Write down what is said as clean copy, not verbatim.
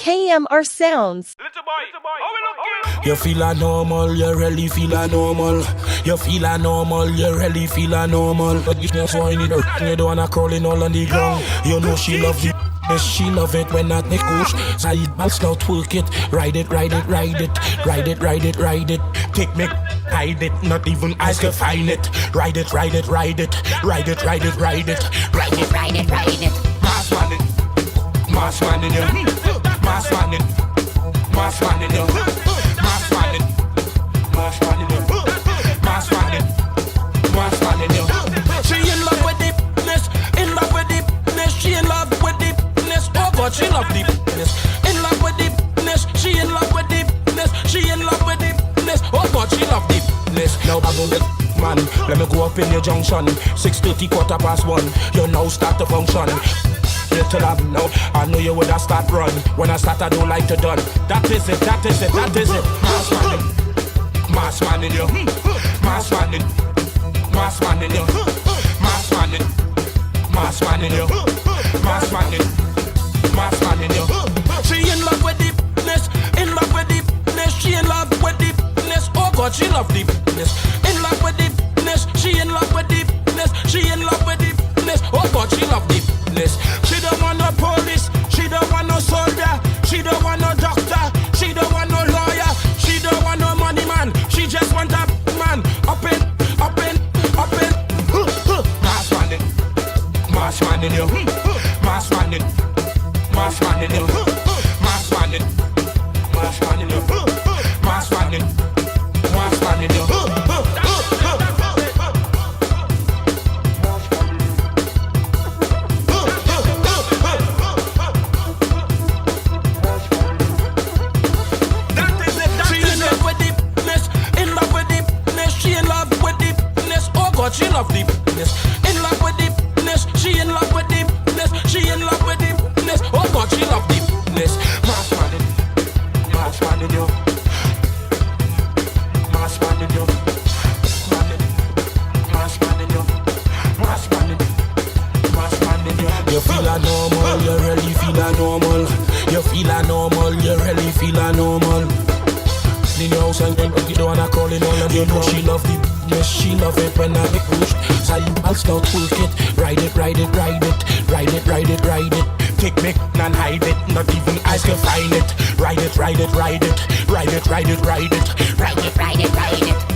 KMRSounds. You feel a normal, you really feel a normal. You feel a normal, you really feel a normal. But you just want it, you don't wanna crawling all on the ground. You know she love the she love it when I take push. Side balls now twerk it, ride it, ride it, ride it, ride it, ride it, ride it. Take me, hide it, not even eyes can find it. Ride it, ride it, ride it, ride it, ride it, ride it, ride it, ride it, ride it. Mass man in, mass man in you, mass man in, mass man in you, mass man in, mass man in you, mass man in, mass man in you. She in love with the business, in love with the business, she in love with the business. Oh God, she love the business, in love with the business, she in love with the business, she in love with the business. Oh God, she love the business. Now I go get man, let me go up in your junction. 6:30, 1:15. You now start to function. Till I know, I know you would have start run. When I start, I don't like to done. That is it, that is it, that is it. Mass man in, mass man in you, mass man in, mass man in you, mass man in, mass man in you, mass man in, mass man in you. She in love with the business, in love with the business, she in love with the business. Oh God, she love the business, in love with the business, she in love with the business, she in love with the business. Oh God, she love the business. She don't want no police, she don't want no soldier, she don't want no doctor, she don't want no lawyer, she don't want no money man, she just want a man. Up in, up in, up in. Mass man in, mass man in you, mass man in, mass man in you, mass man in, mass man in you, mass man in, mass man in you. She love the business, in love with the business, she in love with the business, she in love with the business. Oh God, she love the business. Mass man in, mass man in you, mass man in you, mass man in you, mass man in, mass man in you. You feel a normal, you really feel a normal. You feel a normal, you really feel a normal. In your house and you don't wanna call it all, and you know she love the business, she love it when I get pushed. Side balls now twerk it, ride it, ride it, ride it, ride it, ride it, ride it. Take me and hide it, not even eyes can find it. Ride it, ride it, ride it, ride it, ride it, ride it, ride it, ride it, ride it.